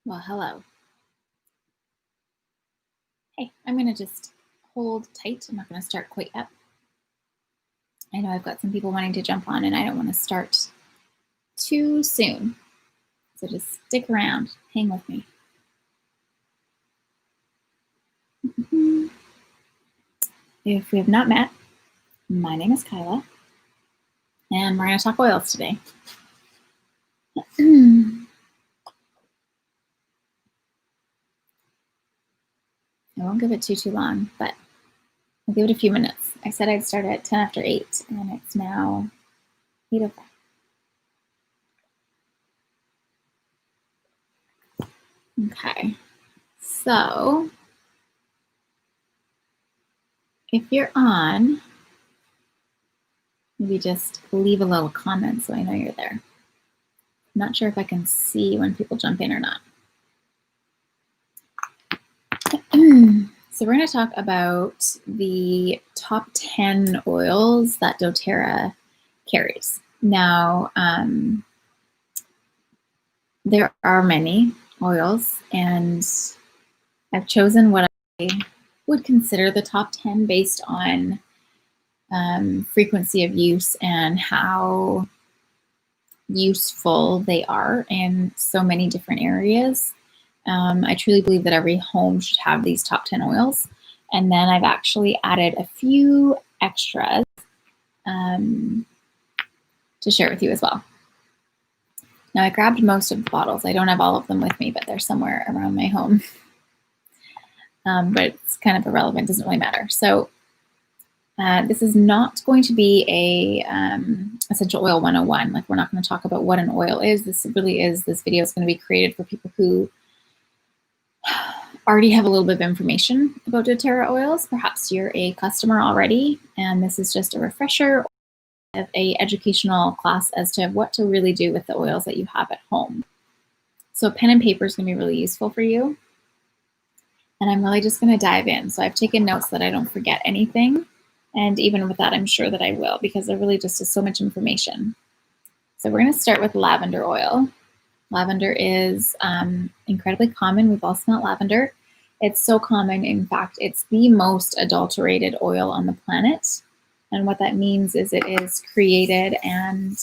Well, hello. Hey, I'm going to just hold tight. I'm not going to start quite yet. I know I've got some people wanting to jump on, and I don't want to start too soon. So just stick around. Hang with me. If we have not met, my name is Kyla, and we're going to talk oils today. I won't give it too long, but I'll give it a few minutes. I said I'd start at 10 after 8, and it's now 8:05. Okay, so if you're on, maybe just leave a little comment so I know you're there. I'm not sure if I can see when people jump in or not. So we're going to talk about the top 10 oils that doTERRA carries. Now, there are many oils, and I've chosen what I would consider the top 10 based on frequency of use and how useful they are in so many different areas. I truly believe that every home should have these top 10 oils. And then I've actually added a few extras to share with you as well. Now, I grabbed most of the bottles. I don't have all of them with me, but they're somewhere around my home. But it's kind of irrelevant, doesn't really matter. So this is not going to be a essential oil 101. Like, we're not going to talk about what an oil is. This video is going to be created for people who already have a little bit of information about doTERRA oils. Perhaps you're a customer already, and this is just a refresher of a educational class as to what to really do with the oils that you have at home. So pen and paper is going to be really useful for you. And I'm really just going to dive in. So I've taken notes so that I don't forget anything. And even with that, I'm sure that I will, because there really just is so much information. So we're going to start with lavender oil. Lavender is incredibly common. We've all smelled lavender. It's so common. In fact, it's the most adulterated oil on the planet. And what that means is it is created and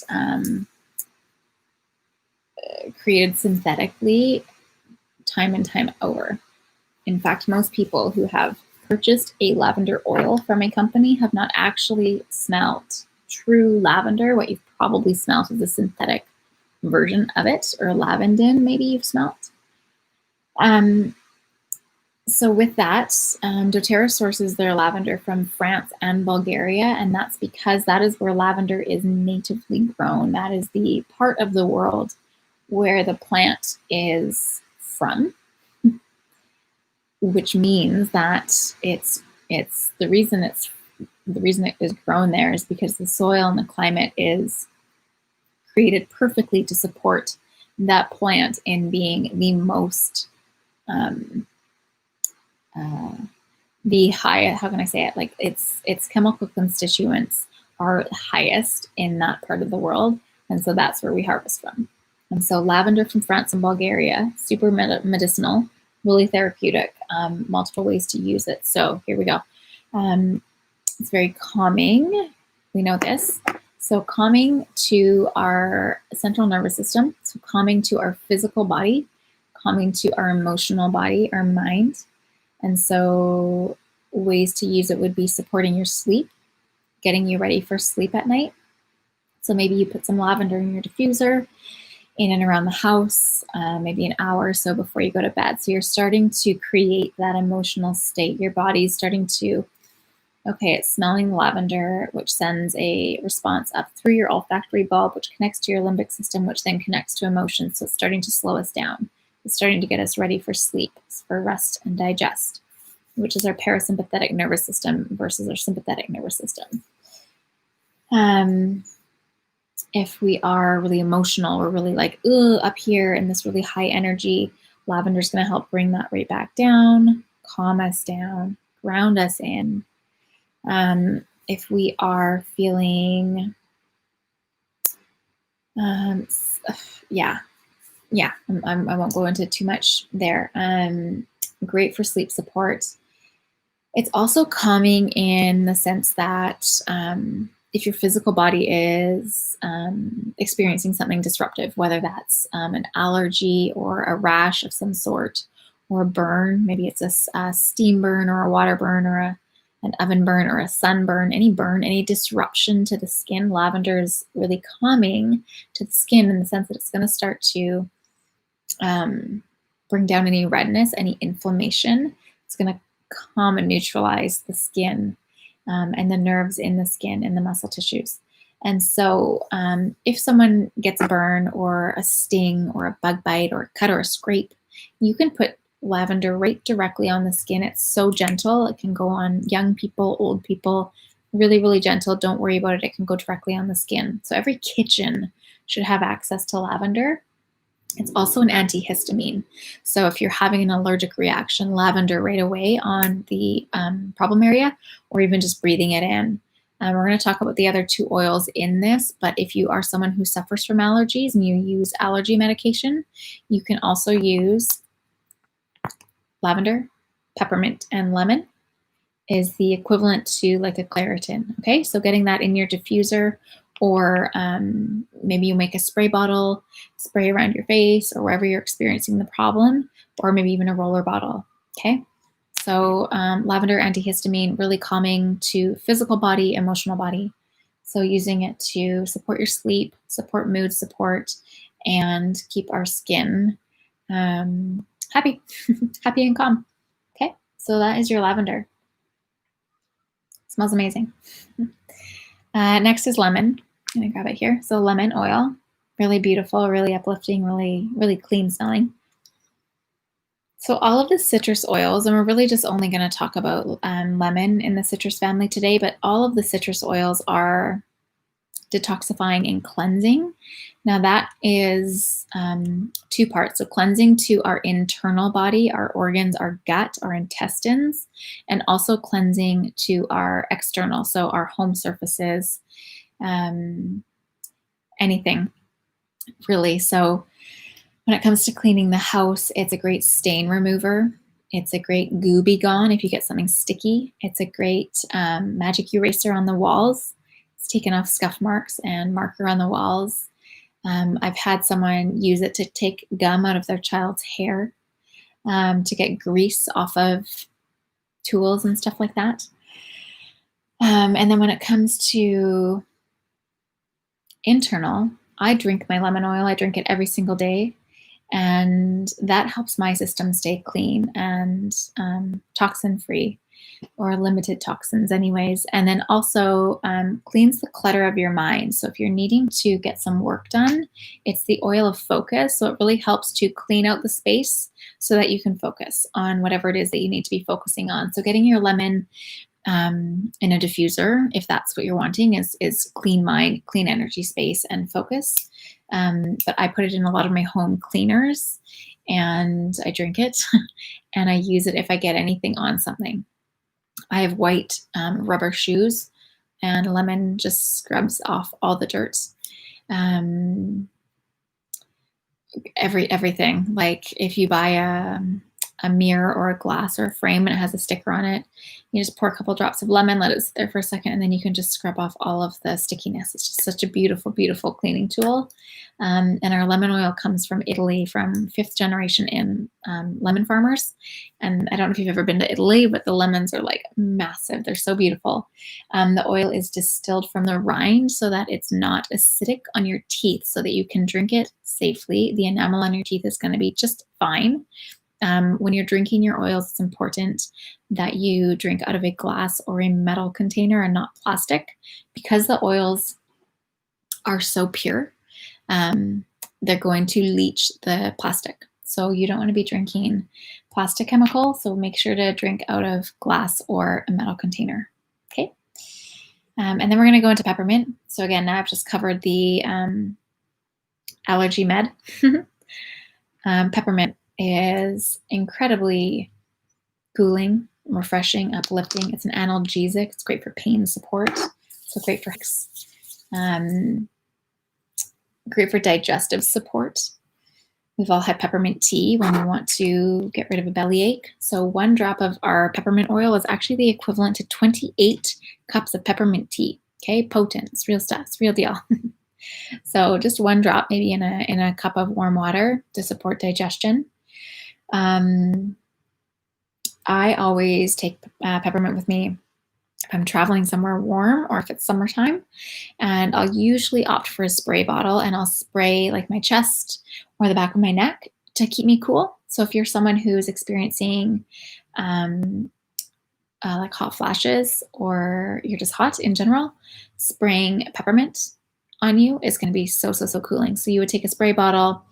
created synthetically time and time over. In fact, most people who have purchased a lavender oil from a company have not actually smelt true lavender. What you've probably smelt is a synthetic version of it, or lavandin, maybe you've smelt. So with that, doTERRA sources their lavender from France and Bulgaria, and that's because that is where lavender is natively grown. That is the part of the world where the plant is from, which means that the reason it is grown there is because the soil and the climate is created perfectly to support that plant in being the most how can I say it? Like, its chemical constituents are highest in that part of the world, and so that's where we harvest from. And so lavender from France and Bulgaria, super medicinal, really therapeutic, multiple ways to use it. So here we go. It's very calming. We know this. So calming to our central nervous system, so calming to our physical body, calming to our emotional body, our mind. And so ways to use it would be supporting your sleep, getting you ready for sleep at night. So maybe you put some lavender in your diffuser, in and around the house, maybe an hour or so before you go to bed. So you're starting to create that emotional state. Your body's starting to, okay, it's smelling lavender, which sends a response up through your olfactory bulb, which connects to your limbic system, which then connects to emotions. So it's starting to slow us down. It's starting to get us ready for sleep, for rest and digest, which is our parasympathetic nervous system versus our sympathetic nervous system. If we are really emotional, we're really like, up here in this really high energy, lavender is going to help bring that right back down, calm us down, ground us in. If we are feeling, yeah, I won't go into too much there. Great for sleep support. It's also calming in the sense that if your physical body is experiencing something disruptive, whether that's an allergy or a rash of some sort, or a burn, maybe it's a steam burn or a water burn or an oven burn or a sunburn, any burn, any disruption to the skin, lavender is really calming to the skin in the sense that it's going to start to bring down any redness, any inflammation. It's going to calm and neutralize the skin and the nerves in the skin and the muscle tissues. And so if someone gets a burn or a sting or a bug bite or a cut or a scrape, you can put lavender right directly on the skin. It's so gentle. It can go on young people, old people, really, really gentle. Don't worry about it. It can go directly on the skin. So every kitchen should have access to lavender. It's also an antihistamine. So if you're having an allergic reaction, lavender right away on the problem area, or even just breathing it in. We're going to talk about the other two oils in this, but if you are someone who suffers from allergies and you use allergy medication, you can also use lavender, peppermint, and lemon is the equivalent to like a Claritin. Okay, so getting that in your diffuser, or maybe you make a spray bottle, spray around your face or wherever you're experiencing the problem, or maybe even a roller bottle. Okay, so lavender antihistamine, really calming to physical body, emotional body. So using it to support your sleep, support mood support, and keep our skin happy, happy and calm. Okay, so that is your lavender. Smells amazing. Next is lemon. I'm gonna grab it here. So lemon oil, really beautiful, really uplifting, really, really clean smelling. So all of the citrus oils, and we're really just only gonna talk about lemon in the citrus family today, but all of the citrus oils are detoxifying and cleansing. Now that is two parts. So cleansing to our internal body, our organs, our gut, our intestines, and also cleansing to our external, so our home surfaces, anything really. So when it comes to cleaning the house, it's a great stain remover. It's a great goo be gone if you get something sticky. It's a great magic eraser on the walls. It's taken off scuff marks and marker on the walls. I've had someone use it to take gum out of their child's hair, to get grease off of tools and stuff like that. And then when it comes to internal, I drink my lemon oil. I drink it every single day. And that helps my system stay clean and toxin-free, or limited toxins anyways. And then also cleans the clutter of your mind. So if you're needing to get some work done, it's the oil of focus. So it really helps to clean out the space so that you can focus on whatever it is that you need to be focusing on. So getting your lemon in a diffuser, if that's what you're wanting, is clean mind, clean energy space, and focus. But I put it in a lot of my home cleaners, and I drink it and I use it if I get anything on something. I have white rubber shoes, and lemon just scrubs off all the dirt. Everything. Like if you buy a mirror or a glass or a frame and it has a sticker on it, you just pour a couple drops of lemon, let it sit there for a second, and then you can just scrub off all of the stickiness. It's just such a beautiful, beautiful cleaning tool. And our lemon oil comes from Italy, from 5th generation in lemon farmers. And I don't know if you've ever been to Italy, but the lemons are like massive. They're so beautiful. The oil is distilled from the rind so that it's not acidic on your teeth, so that you can drink it safely. The enamel on your teeth is going to be just fine. When you're drinking your oils, it's important that you drink out of a glass or a metal container and not plastic, because the oils are so pure. They're going to leach the plastic. So you don't want to be drinking plastic chemical. So make sure to drink out of glass or a metal container. Okay. And then we're going to go into peppermint. So again, now I've just covered the allergy med. Peppermint is incredibly cooling, refreshing, uplifting. It's an analgesic. It's great for pain support. So great for great for digestive support. We've all had peppermint tea when we want to get rid of a bellyache. So 1 drop of our peppermint oil is actually the equivalent to 28 cups of peppermint tea. Okay, potent, it's real stuff, it's real deal. So just 1 drop, maybe in a cup of warm water to support digestion. I always take peppermint with me if I'm traveling somewhere warm or if it's summertime, and I'll usually opt for a spray bottle, and I'll spray like my chest or the back of my neck to keep me cool. So if you're someone who is experiencing like hot flashes, or you're just hot in general, spraying peppermint on you is going to be so cooling. So you would take a spray bottle.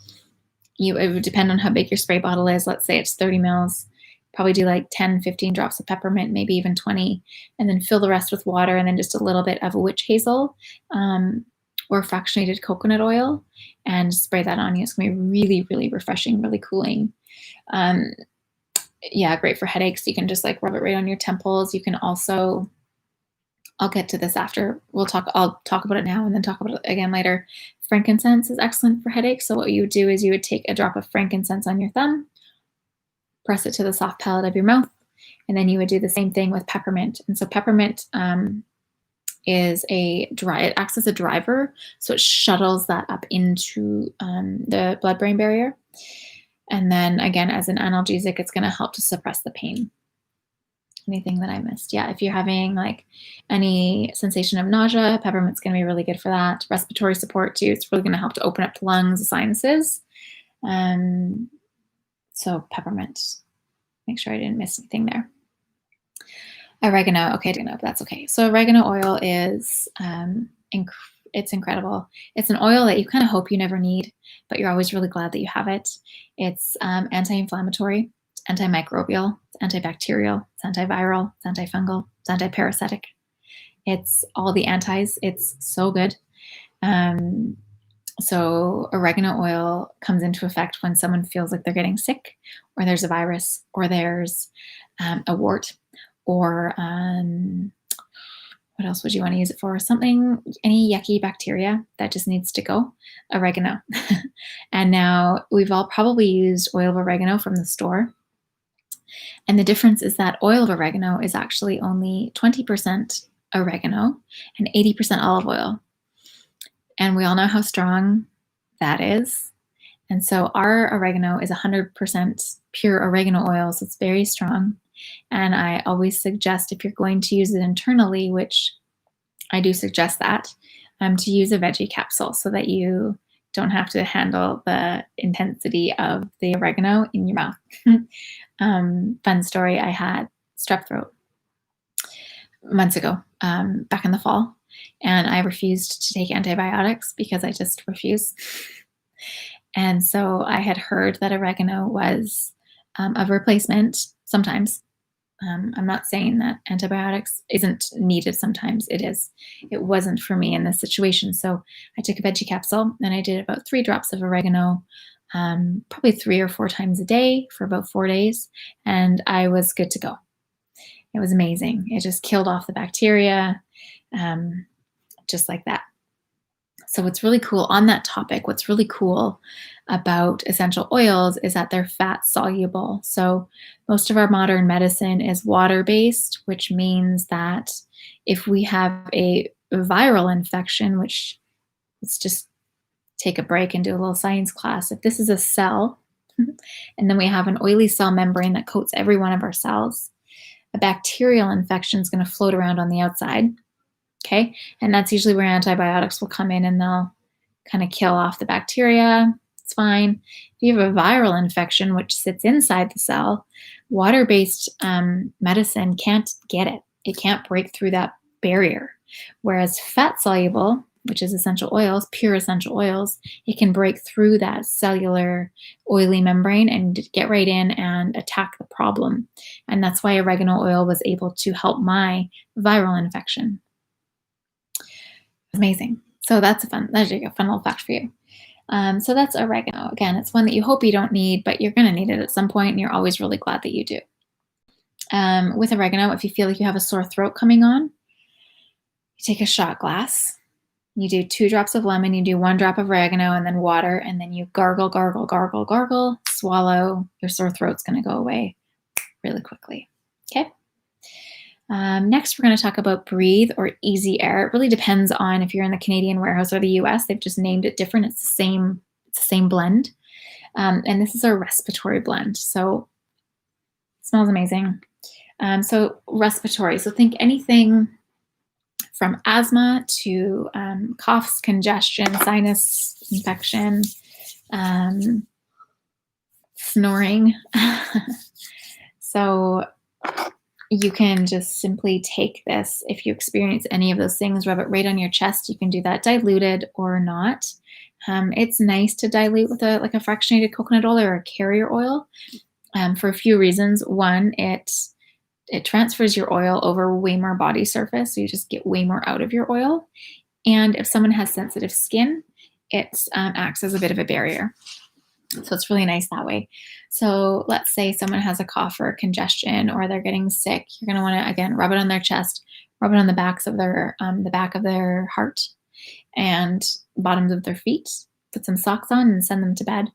It would depend on how big your spray bottle is. Let's say it's 30 mils. Probably do like 10, 15 drops of peppermint, maybe even 20, and then fill the rest with water, and then just a little bit of witch hazel or fractionated coconut oil, and spray that on you. It's going to be really refreshing, really cooling. Yeah, great for headaches. You can just like rub it right on your temples. You can also, I'll get to this after. I'll talk about it now and then talk about it again later. Frankincense is excellent for headaches. So what you would do is you would take a drop of frankincense on your thumb, press it to the soft palate of your mouth, and then you would do the same thing with peppermint. And so peppermint it acts as a driver, so it shuttles that up into the blood-brain barrier. And then again, as an analgesic, it's going to help to suppress the pain. Anything that I missed? Yeah, if you're having like any sensation of nausea, peppermint's going to be really good for that. Respiratory support too. It's really going to help to open up the lungs, the sinuses. So peppermint. Make sure I didn't miss anything there. Oregano. Okay, that's okay. So oregano oil is it's incredible. It's an oil that you kind of hope you never need, but you're always really glad that you have it. It's anti-inflammatory, it's antimicrobial, it's antibacterial, it's antiviral, it's antifungal, it's antiparasitic. It's all the antis. It's so good. So oregano oil comes into effect when someone feels like they're getting sick, or there's a virus, or there's a wart, or what else would you want to use it for? Any yucky bacteria that just needs to go. Oregano. And now we've all probably used oil of oregano from the store. And the difference is that oil of oregano is actually only 20% oregano and 80% olive oil. And we all know how strong that is. And so our oregano is 100% pure oregano oil, so it's very strong. And I always suggest, if you're going to use it internally, which I do suggest that, to use a veggie capsule so that you don't have to handle the intensity of the oregano in your mouth. Fun story, I had strep throat months ago, back in the fall, and I refused to take antibiotics because I just refuse. And so I had heard that oregano was a replacement sometimes. I'm not saying that antibiotics isn't needed. Sometimes it is. It wasn't for me in this situation. So I took a veggie capsule and I did about 3 drops of oregano, probably 3 or 4 times a day for about 4 days. And I was good to go. It was amazing. It just killed off the bacteria, just like that. So what's really cool on that topic, what's really cool about essential oils is that they're fat soluble. So most of our modern medicine is water-based, which means that if we have a viral infection, which let's just take a break and do a little science class. If this is a cell, and then we have an oily cell membrane that coats every one of our cells, a bacterial infection is going to float around on the outside. Okay, and that's usually where antibiotics will come in and they'll kind of kill off the bacteria. It's fine. If you have a viral infection, which sits inside the cell, water-based medicine can't get it. It can't break through that barrier. Whereas fat-soluble, which is essential oils, pure essential oils, it can break through that cellular oily membrane and get right in and attack the problem. And that's why oregano oil was able to help my viral infection. Amazing. So that's a fun little fact for you. So that's oregano. Again, it's one that you hope you don't need, but you're going to need it at some point, and you're always really glad that you do. With oregano, if you feel like you have a sore throat coming on, you take a shot glass You do 2 drops of lemon, you do 1 drop of oregano, and then water, and then you gargle, gargle, gargle, gargle, swallow. Your sore throat's going to go away really quickly. Okay. Next, we're going to talk about breathe or easy air. It really depends on if you're in the Canadian warehouse or the US. They've just named it different. It's the same blend. And this is a respiratory blend. So it smells amazing. So respiratory. So think anything from asthma to coughs, congestion, sinus infection, snoring. So you can just simply take this. If you experience any of those things, rub it right on your chest. You can do that diluted or not. It's nice to dilute with a fractionated coconut oil or a carrier oil for a few reasons. One, it transfers your oil over way more body surface, so you just get way more out of your oil. And if someone has sensitive skin, it acts as a bit of a barrier. So it's really nice that way. So let's say someone has a cough or congestion, or they're getting sick. You're going to want to, again, rub it on their chest, rub it on the back of their heart and bottoms of their feet. Put some socks on and send them to bed.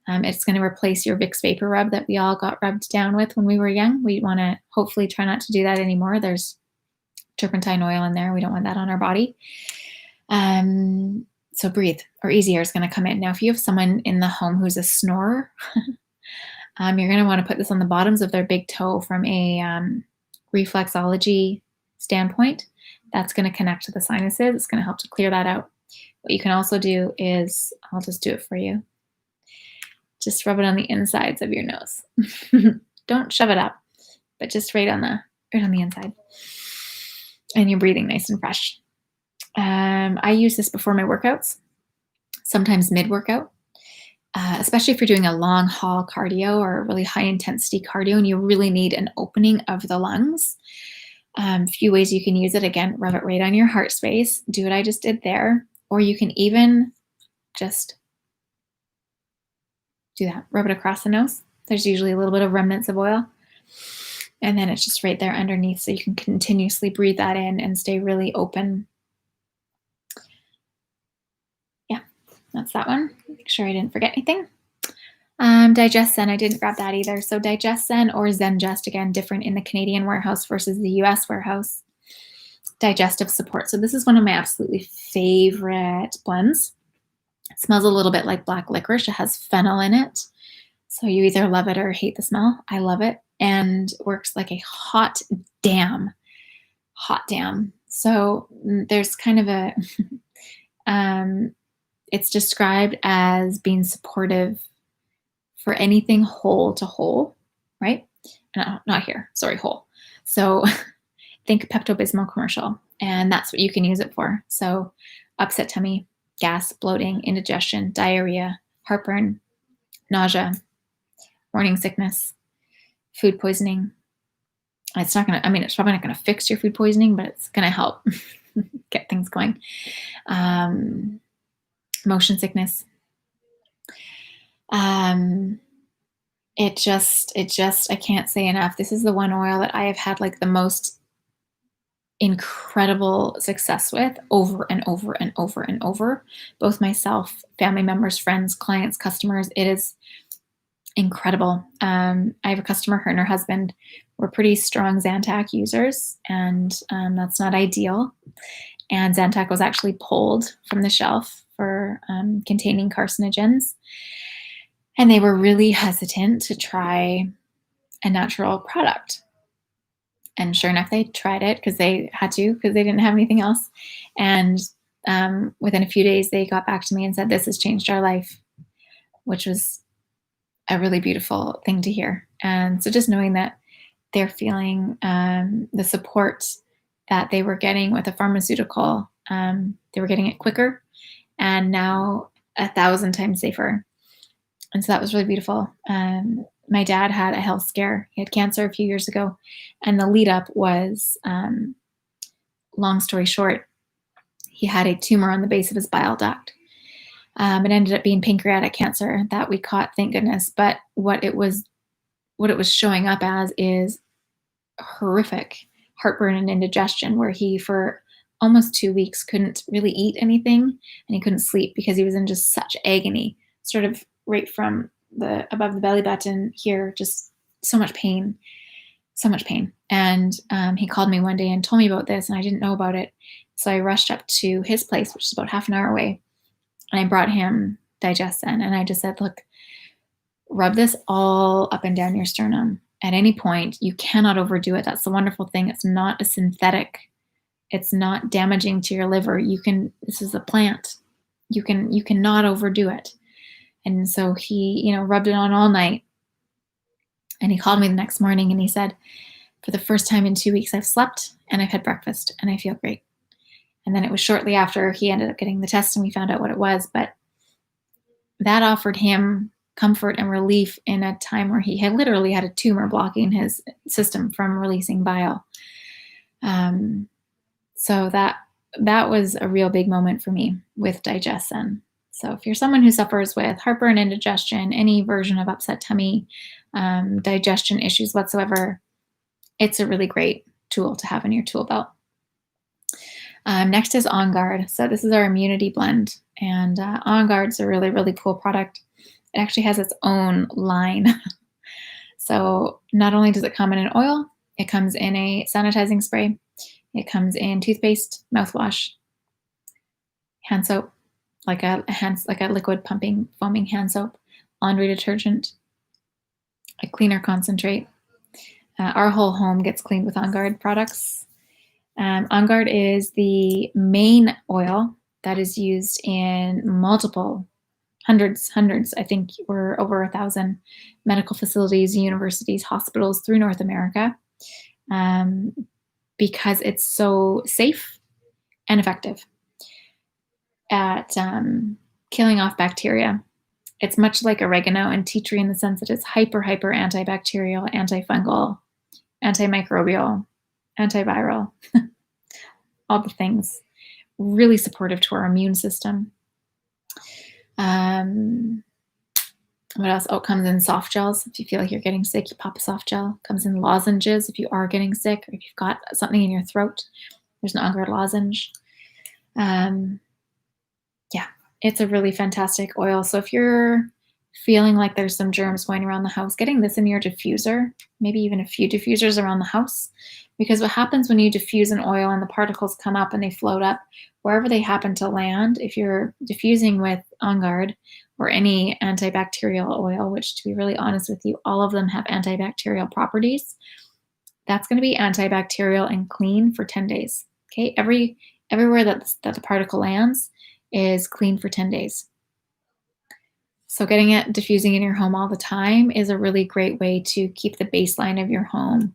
It's going to replace your Vicks Vapor Rub that we all got rubbed down with when we were young. We want to hopefully try not to do that anymore. There's turpentine oil in there. We don't want that on our body. So breathe or easy air is going to come in. Now, if you have someone in the home who's a snorer, you're going to want to put this on the bottoms of their big toe from a reflexology standpoint. That's going to connect to the sinuses. It's going to help to clear that out. What you can also do is, I'll just do it for you. Just rub it on the insides of your nose. Don't shove it up, but just right on the inside. And you're breathing nice and fresh. I use this before my workouts, sometimes mid-workout, especially if you're doing a long haul cardio or really high intensity cardio and you really need an opening of the lungs. A few ways you can use it. Again, rub it right on your heart space. Do what I just did there. Or you can even just do that. Rub it across the nose. There's usually a little bit of remnants of oil. And then it's just right there underneath. So you can continuously breathe that in and stay really open. Yeah, that's that one. Make sure I didn't forget anything. Digest Zen, I didn't grab that either. So Digest Zen or Zengest, again, different in the Canadian warehouse versus the US warehouse. Digestive support. So this is one of my absolutely favorite blends. It smells a little bit like black licorice. It has fennel in it. So you either love it or hate the smell. I love it. And works like a hot dam. So there's kind of a, it's described as being supportive for anything whole to whole, right? No, not here, sorry, whole. So think Pepto-Bismol commercial, and that's what you can use it for. So upset tummy, gas, bloating, indigestion, diarrhea, heartburn, nausea, morning sickness, food poisoning. It's not gonna, it's probably not gonna fix your food poisoning, but it's gonna help get things going. Motion sickness. It just, I can't say enough. This is the one oil that I have had like the most incredible success with over and over and over and over. Both myself, family members, friends, clients, customers. It is incredible. I have a customer, her and her husband were pretty strong Zantac users, and that's not ideal. And Zantac was actually pulled from the shelf for containing carcinogens. And they were really hesitant to try a natural product. And sure enough, they tried it because they had to, because they didn't have anything else. And within a few days, they got back to me and said, this has changed our life, which was a really beautiful thing to hear. And so just knowing that they're feeling the support that they were getting with a pharmaceutical, they were getting it quicker and now 1,000 times safer. And so that was really beautiful. My dad had a health scare. He had cancer a few years ago. And the lead up was, long story short, he had a tumor on the base of his bile duct. It ended up being pancreatic cancer that we caught, thank goodness. But what it was showing up as is horrific heartburn and indigestion, where he, for almost 2 weeks, couldn't really eat anything, and he couldn't sleep because he was in just such agony, sort of right from the above the belly button here, just so much pain, so much pain. And he called me one day and told me about this, and I didn't know about it. So I rushed up to his place, which is about half an hour away, and I brought him Digestin. And I just said, look, rub this all up and down your sternum. At any point, you cannot overdo it. That's the wonderful thing. It's not a synthetic. It's not damaging to your liver. This is a plant. You cannot overdo it. And so he, rubbed it on all night. And he called me the next morning and he said, for the first time in 2 weeks, I've slept and I've had breakfast and I feel great. And then it was shortly after he ended up getting the test and we found out what it was. But that offered him comfort and relief in a time where he had literally had a tumor blocking his system from releasing bile. So that was a real big moment for me with Digestin. So if you're someone who suffers with heartburn, indigestion, any version of upset tummy, digestion issues whatsoever, it's a really great tool to have in your tool belt. Next is On Guard. So this is our immunity blend, and On Guard's a really, really cool product. It actually has its own line. So not only does it come in an oil, it comes in a sanitizing spray. It comes in toothpaste, mouthwash, hand soap, like a liquid pumping, foaming hand soap, laundry detergent, a cleaner concentrate. Our whole home gets cleaned with On Guard products. On Guard is the main oil that is used in multiple hundreds, I think we're over 1,000 medical facilities, universities, hospitals through North America, because it's so safe and effective at killing off bacteria. It's much like oregano and tea tree in the sense that it's hyper antibacterial, antifungal, antimicrobial, antiviral, all the things. Really supportive to our immune system. What else? Oh, it comes in soft gels. If you feel like you're getting sick, you pop a soft gel. It comes in lozenges if you are getting sick, or if you've got something in your throat, there's an On Guard lozenge. Yeah, it's a really fantastic oil. So if you're feeling like there's some germs going around the house, getting this in your diffuser, maybe even a few diffusers around the house, because what happens when you diffuse an oil and the particles come up and they float up, wherever they happen to land, if you're diffusing with On Guard or any antibacterial oil, which to be really honest with you, all of them have antibacterial properties, that's going to be antibacterial and clean for 10 days. Okay, everywhere that the particle lands is clean for 10 days. So getting it diffusing in your home all the time is a really great way to keep the baseline of your home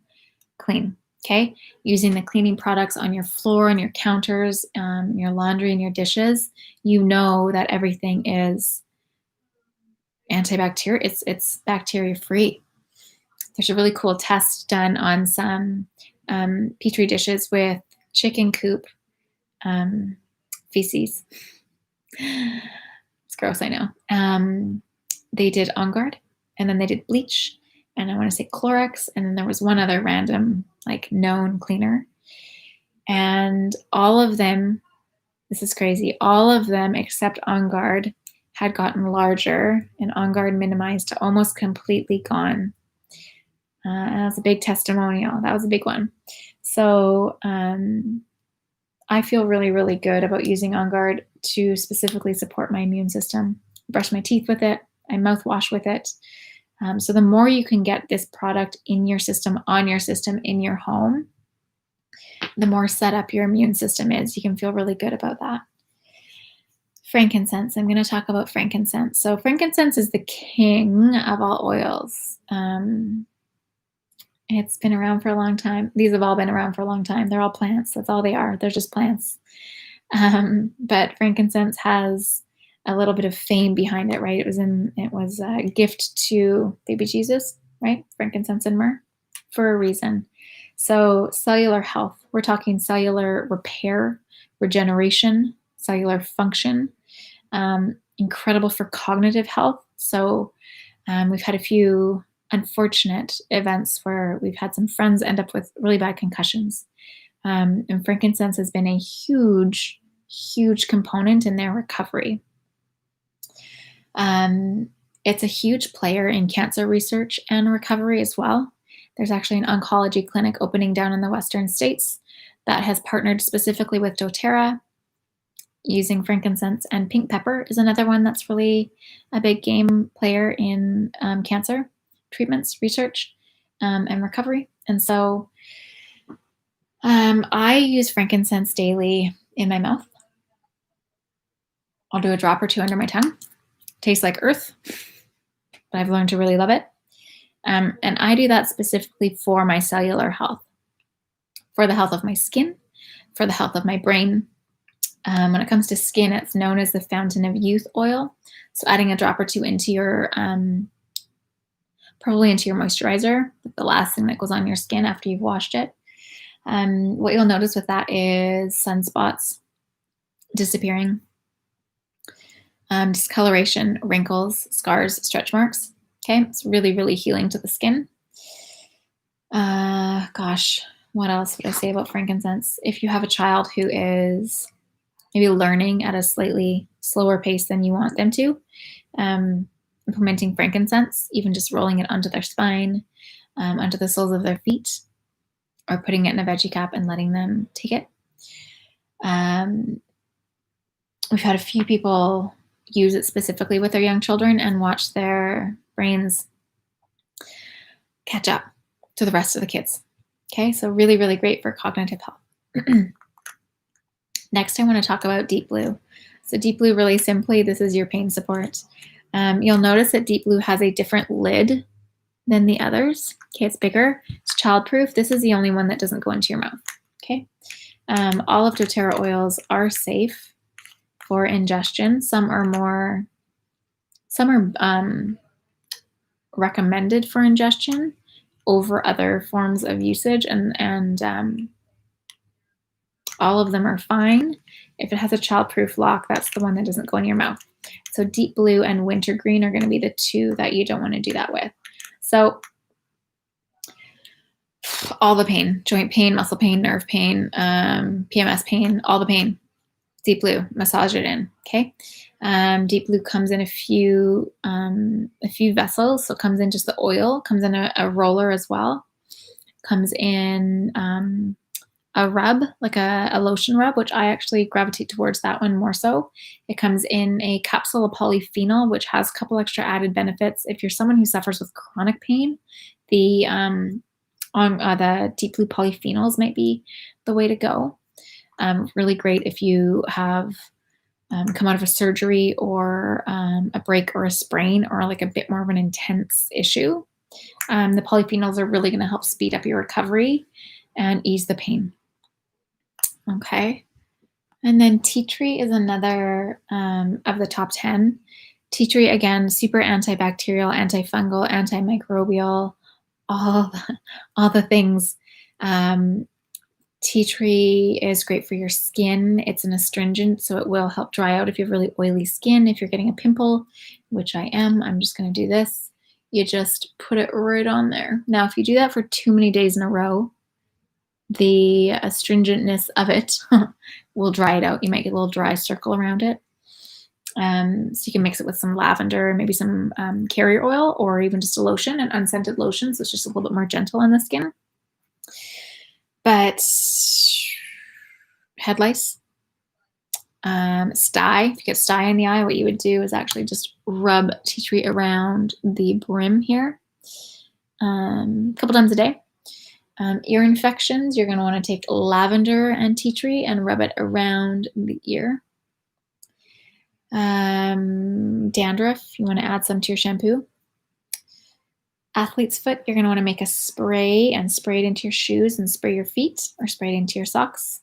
clean. Okay, using the cleaning products on your floor and your counters, your laundry and your dishes, you know that everything is antibacterial. It's bacteria free. There's a really cool test done on some petri dishes with chicken coop feces. It's gross, I know. They did On Guard, and then they did bleach, and I want to say Clorox, and then there was one other random, like, known cleaner. And all of them, this is crazy, all of them except On Guard had gotten larger, and On Guard minimized to almost completely gone. And that's a big testimonial. That was a big one. So I feel really, really good about using On Guard to specifically support my immune system. I brush my teeth with it. I mouthwash with it. So the more you can get this product in your system, on your system, in your home, the more set up your immune system is. You can feel really good about that. Frankincense. I'm going to talk about frankincense. So frankincense is the king of all oils. It's been around for a long time. These have all been around for a long time. They're all plants. That's all they are. They're just plants. But frankincense has a little bit of fame behind it, right? It was a gift to baby Jesus, right? Frankincense and myrrh for a reason. So cellular health, we're talking cellular repair, regeneration, cellular function, incredible for cognitive health. So we've had a few unfortunate events where we've had some friends end up with really bad concussions And frankincense has been a huge, huge component in their recovery. It's a huge player in cancer research and recovery as well. There's actually an oncology clinic opening down in the Western States that has partnered specifically with doTERRA using frankincense, and pink pepper is another one that's really a big game player in cancer treatments, research, and recovery. And so I use frankincense daily in my mouth. I'll do a drop or two under my tongue. Tastes like earth, but I've learned to really love it. And I do that specifically for my cellular health, for the health of my skin, for the health of my brain. When it comes to skin, it's known as the fountain of youth oil. So adding a drop or two into your, probably into your moisturizer, the last thing that goes on your skin after you've washed it. What you'll notice with that is sunspots disappearing, discoloration, wrinkles, scars, stretch marks. Okay, it's really, really healing to the skin. Gosh, what else would I say about frankincense? If you have a child who is maybe learning at a slightly slower pace than you want them to, implementing frankincense, even just rolling it onto their spine, onto the soles of their feet, or putting it in a veggie cap and letting them take it. We've had a few people use it specifically with their young children and watch their brains catch up to the rest of the kids. Okay, so really, really great for cognitive health. Next, I want to talk about Deep Blue. So Deep Blue, really simply, this is your pain support. You'll notice that Deep Blue has a different lid than the others. Okay, it's bigger, it's childproof. This is the only one that doesn't go into your mouth. Okay, all of doTERRA oils are safe for ingestion. Some are recommended for ingestion over other forms of usage, and all of them are fine. If it has a childproof lock, that's the one that doesn't go in your mouth. So Deep Blue and Wintergreen are going to be the two that you don't want to do that with. So all the pain, joint pain, muscle pain, nerve pain, PMS pain, all the pain, Deep Blue, massage it in, okay? Deep Blue comes in a few vessels. So it comes in just the oil, comes in a roller as well, comes in a rub, like a lotion rub, which I actually gravitate towards that one more so. It comes in a capsule of polyphenol, which has a couple extra added benefits. If you're someone who suffers with chronic pain, the Deep Blue polyphenols might be the way to go. Really great if you have come out of a surgery or a break or a sprain or like a bit more of an intense issue. The polyphenols are really going to help speed up your recovery and ease the pain. Okay. And then tea tree is another of the top 10. Tea tree, again, super antibacterial, antifungal, antimicrobial, all the things. Tea tree is great for your skin. It's an astringent, so it will help dry out if you have really oily skin. If you're getting a pimple, which I am, I'm just going to do this. You just put it right on there. Now, if you do that for too many days in a row, the astringentness of it will dry it out. You might get a little dry circle around it. So you can mix it with some lavender, maybe some carrier oil, or even just a lotion, an unscented lotion. So it's just a little bit more gentle on the skin. But head lice, stye, if you get stye in the eye, what you would do is actually just rub tea tree around the brim here a couple times a day. Ear infections, you're going to want to take lavender and tea tree and rub it around the ear. Dandruff, you want to add some to your shampoo. Athlete's foot, you're going to want to make a spray and spray it into your shoes and spray your feet, or spray it into your socks.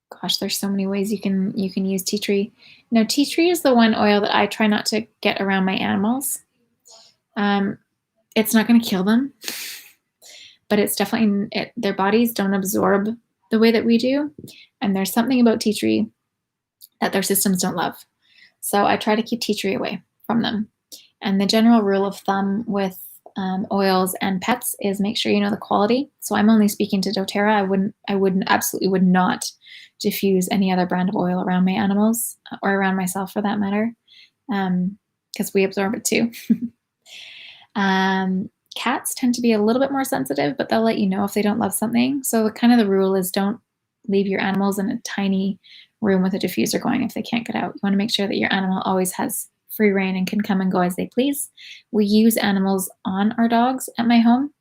Gosh, there's so many ways you can use tea tree. Now, tea tree is the one oil that I try not to get around my animals. It's not going to kill them, but it's definitely, their bodies don't absorb the way that we do. And there's something about tea tree that their systems don't love. So I try to keep tea tree away from them. And the general rule of thumb with oils and pets is make sure you know the quality. So I'm only speaking to doTERRA. Absolutely would not diffuse any other brand of oil around my animals or around myself for that matter, because we absorb it too. Cats tend to be a little bit more sensitive, but they'll let you know if they don't love something. So kind of the rule is don't leave your animals in a tiny room with a diffuser going if they can't get out. You want to make sure that your animal always has free reign and can come and go as they please. We use animals on our dogs at my home.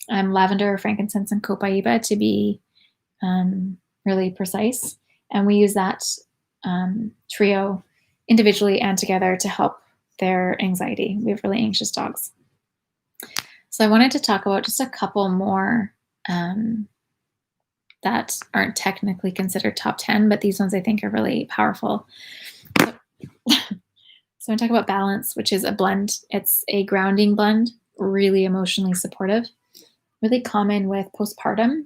Lavender, frankincense, and copaiba to be really precise. And we use that trio individually and together to help their anxiety. We have really anxious dogs. So I wanted to talk about just a couple more that aren't technically considered top 10, but these ones I think are really powerful. So I want to talk about Balance, which is a blend. It's a grounding blend, really emotionally supportive, really common with postpartum.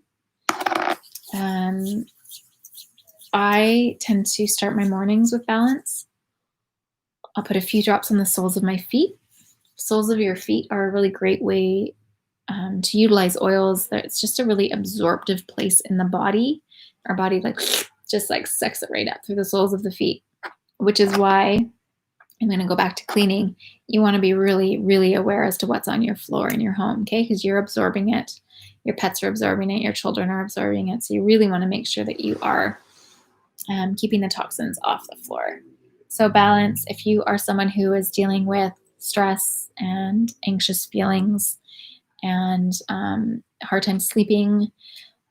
I tend to start my mornings with Balance. I'll put a few drops on the soles of my feet. Soles of your feet are a really great way to utilize oils. It's just a really absorptive place in the body. Our body just sucks it right up through the soles of the feet, which is why I'm going to go back to cleaning. You want to be really, really aware as to what's on your floor in your home, okay? Because you're absorbing it. Your pets are absorbing it. Your children are absorbing it. So you really want to make sure that you are keeping the toxins off the floor. So Balance, if you are someone who is dealing with stress and anxious feelings and hard time sleeping,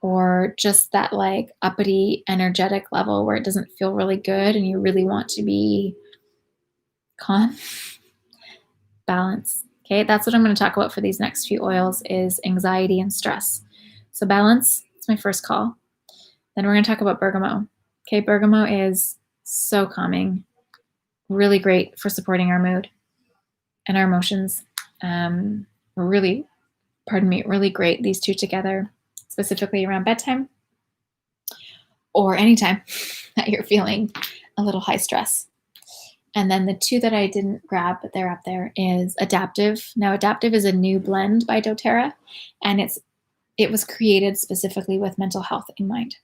or just that uppity energetic level where it doesn't feel really good and you really want to be calm, Balance. Okay, that's what I'm going to talk about for these next few oils is anxiety and stress. So Balance, it's my first call. Then we're going to talk about bergamot. Okay, bergamot is so calming, really great for supporting our mood and our emotions. Really great, these two together, specifically around bedtime or anytime that you're feeling a little high stress. And then the two that I didn't grab, but they're up there, is Adaptive. Now, Adaptive is a new blend by doTERRA, and it was created specifically with mental health in mind.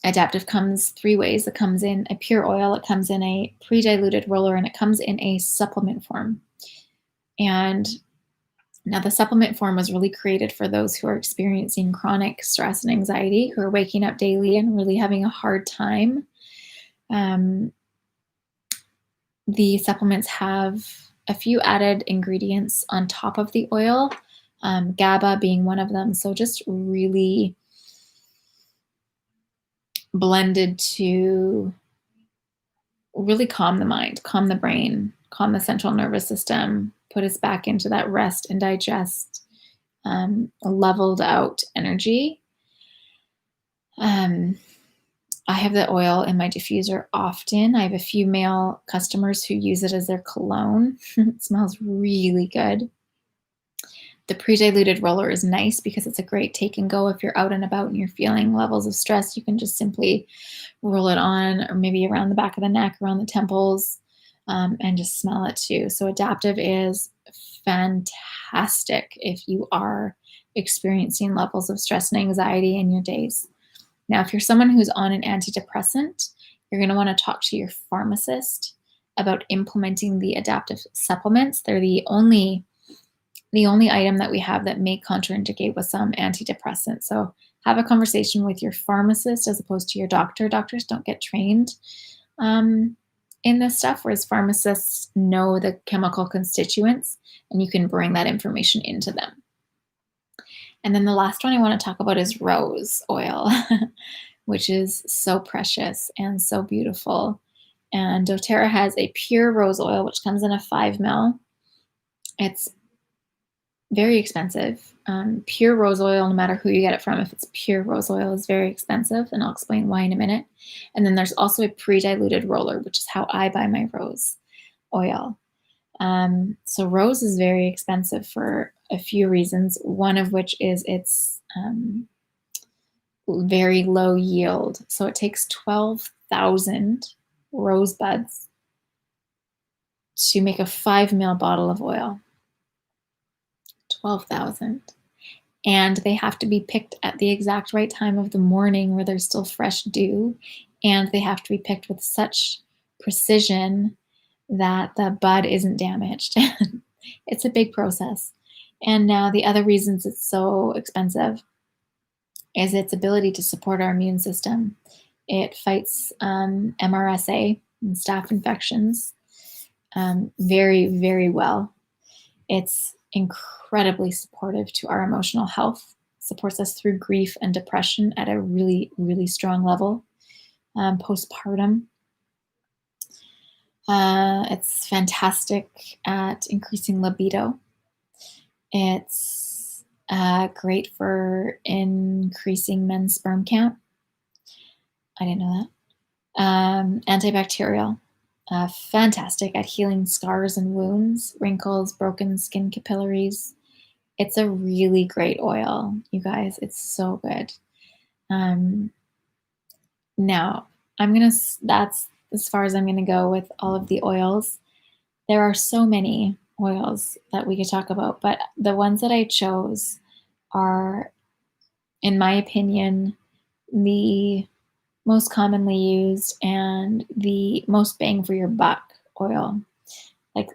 Adaptive comes three ways. It comes in a pure oil, it comes in a pre-diluted roller, and it comes in a supplement form. And now the supplement form was really created for those who are experiencing chronic stress and anxiety, who are waking up daily and really having a hard time. The supplements have a few added ingredients on top of the oil, GABA being one of them. So just really blended to really calm the mind, calm the brain, calm the central nervous system, put us back into that rest and digest, leveled out energy. I have the oil in my diffuser often. I have a few male customers who use it as their cologne. It smells really good. The pre-diluted roller is nice because it's a great take and go. If you're out and about and you're feeling levels of stress, you can just simply roll it on, or maybe around the back of the neck, around the temples, and just smell it too. So Adaptive is fantastic if you are experiencing levels of stress and anxiety in your days. Now, if you're someone who's on an antidepressant, you're going to want to talk to your pharmacist about implementing the Adaptive supplements. They're the only item that we have that may contraindicate with some antidepressants. So have a conversation with your pharmacist as opposed to your doctor. Doctors don't get trained in this stuff, whereas pharmacists know the chemical constituents, and you can bring that information into them. And then the last one I want to talk about is rose oil, which is so precious and so beautiful. And doTERRA has a pure rose oil, which comes in a 5 ml. It's very expensive. Pure rose oil, no matter who you get it from, if it's pure rose oil, is very expensive, and I'll explain why in a minute. And then there's also a pre-diluted roller, which is how I buy my rose oil. So rose is very expensive for a few reasons, one of which is it's very low yield. So it takes 12,000 rose buds to make a 5 ml bottle of oil. 12,000. And they have to be picked at the exact right time of the morning where there's still fresh dew. And they have to be picked with such precision that the bud isn't damaged. It's a big process. And now the other reasons it's so expensive is its ability to support our immune system. It fights MRSA and staph infections very, very well. It's incredibly supportive to our emotional health, supports us through grief and depression at a really, really strong level. Postpartum. It's fantastic at increasing libido. It's great for increasing men's sperm count. I didn't know that. Antibacterial. Fantastic at healing scars and wounds, wrinkles, broken skin capillaries. It's a really great oil, you guys. It's so good. Now, that's as far as I'm gonna go with all of the oils. There are so many oils that we could talk about, but the ones that I chose are, in my opinion, the most commonly used and the most bang for your buck oil. Like,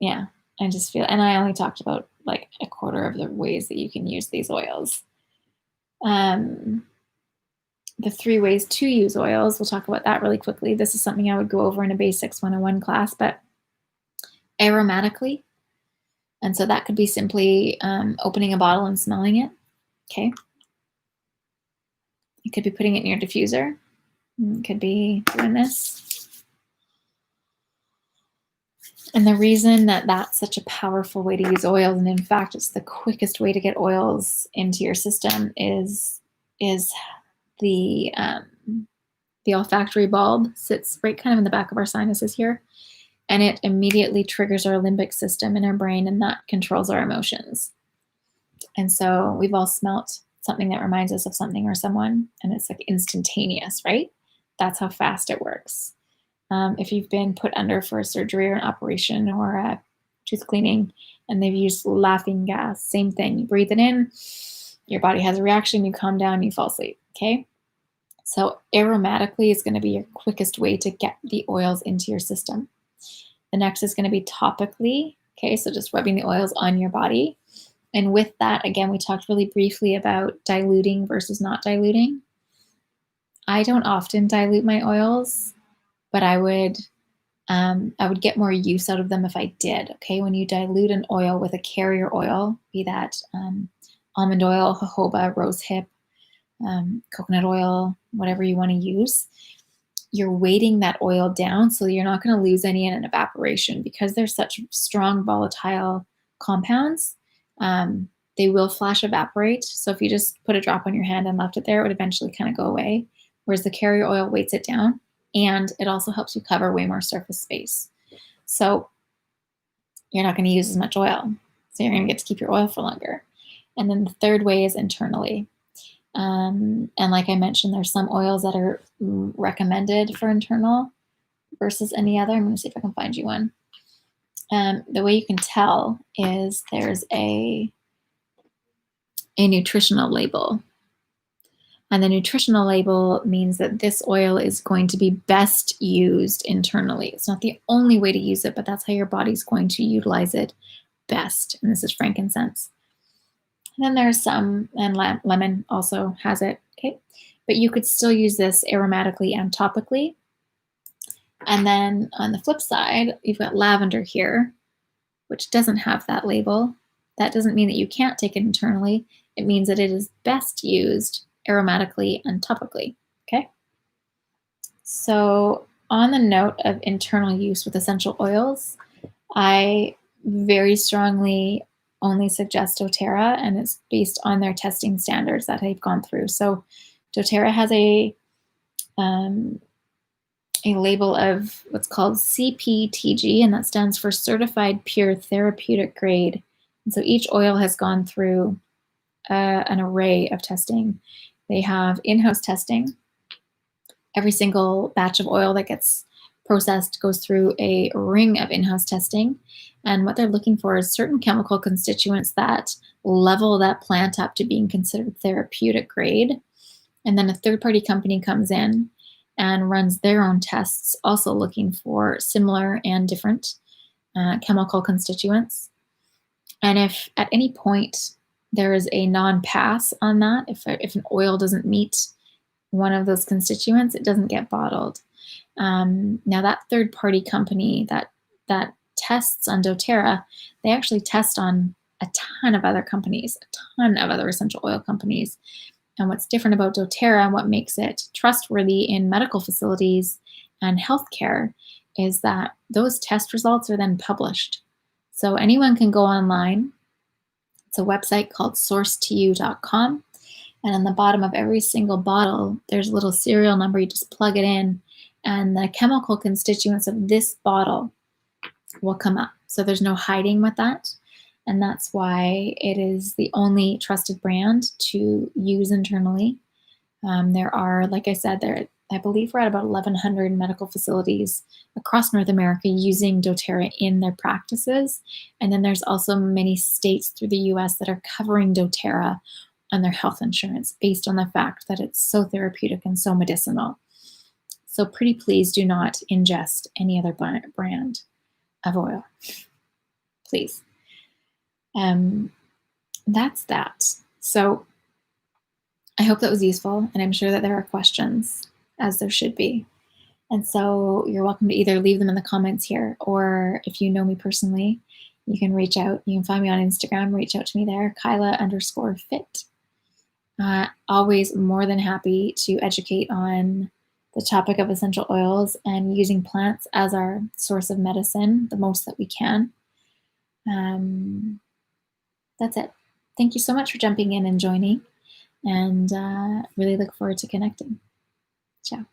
yeah, I just feel, and I only talked about like a quarter of the ways that you can use these oils. The 3 ways to use oils, we'll talk about that really quickly. This is something I would go over in a Basics 101 class, but aromatically. And so that could be simply opening a bottle and smelling it. Okay. You could be putting it in your diffuser. It could be doing this. And the reason that that's such a powerful way to use oils, and in fact, it's the quickest way to get oils into your system, is the olfactory bulb sits right kind of in the back of our sinuses here, and it immediately triggers our limbic system in our brain, and that controls our emotions. And so we've all smelt something that reminds us of something or someone, and it's like instantaneous, right? That's how fast it works. If you've been put under for a surgery or an operation or a tooth cleaning and they've used laughing gas, same thing. You breathe it in, your body has a reaction, you calm down, you fall asleep, okay? So aromatically is going to be your quickest way to get the oils into your system. The next is going to be topically, okay? So just rubbing the oils on your body. And with that, again, we talked really briefly about diluting versus not diluting. I don't often dilute my oils, but I would get more use out of them if I did, okay? When you dilute an oil with a carrier oil, be that almond oil, jojoba, rosehip, coconut oil, whatever you want to use, you're weighting that oil down so you're not going to lose any in an evaporation because they're such strong volatile compounds. They will flash evaporate. So if you just put a drop on your hand and left it there, it would eventually kind of go away. Whereas the carrier oil weights it down, and it also helps you cover way more surface space. So you're not going to use as much oil. So you're going to get to keep your oil for longer. And then the third way is internally. And like I mentioned, there's some oils that are recommended for internal versus any other. I'm going to see if I can find you one. The way you can tell is there's a nutritional label. And the nutritional label means that this oil is going to be best used internally. It's not the only way to use it, but that's how your body's going to utilize it best. And this is frankincense. And then there's some, and lemon also has it, okay? But you could still use this aromatically and topically. And then on the flip side, you've got lavender here, which doesn't have that label. That doesn't mean that you can't take it internally. It means that it is best used aromatically and topically, okay? So on the note of internal use with essential oils, I very strongly only suggest doTERRA, and it's based on their testing standards that they've gone through. So doTERRA has a label of what's called CPTG, and that stands for Certified Pure Therapeutic Grade. And so each oil has gone through an array of testing. They have in-house testing. Every single batch of oil that gets processed, goes through a ring of in-house testing. And what they're looking for is certain chemical constituents that level that plant up to being considered therapeutic grade. And then a third-party company comes in and runs their own tests, also looking for similar and different chemical constituents. And if at any point there is a non-pass on that, if an oil doesn't meet one of those constituents, it doesn't get bottled. Now that third-party company that tests on doTERRA, they actually test on a ton of other companies, a ton of other essential oil companies. And what's different about doTERRA and what makes it trustworthy in medical facilities and healthcare is that those test results are then published. So anyone can go online. It's a website called sourcetoyou.com. And on the bottom of every single bottle, there's a little serial number. You just plug it in, and the chemical constituents of this bottle will come up. So there's no hiding with that. And that's why it is the only trusted brand to use internally. There are, like I said, I believe we're at about 1,100 medical facilities across North America using doTERRA in their practices. And then there's also many states through the US that are covering doTERRA on their health insurance based on the fact that it's so therapeutic and so medicinal. So pretty please do not ingest any other brand of oil, please. That's that. So I hope that was useful, and I'm sure that there are questions, as there should be. And so you're welcome to either leave them in the comments here, or if you know me personally, you can reach out. You can find me on Instagram, reach out to me there, Kyla_fit. Always more than happy to educate on the topic of essential oils and using plants as our source of medicine the most that we can. That's it. Thank you so much for jumping in and joining, and really look forward to connecting. Ciao.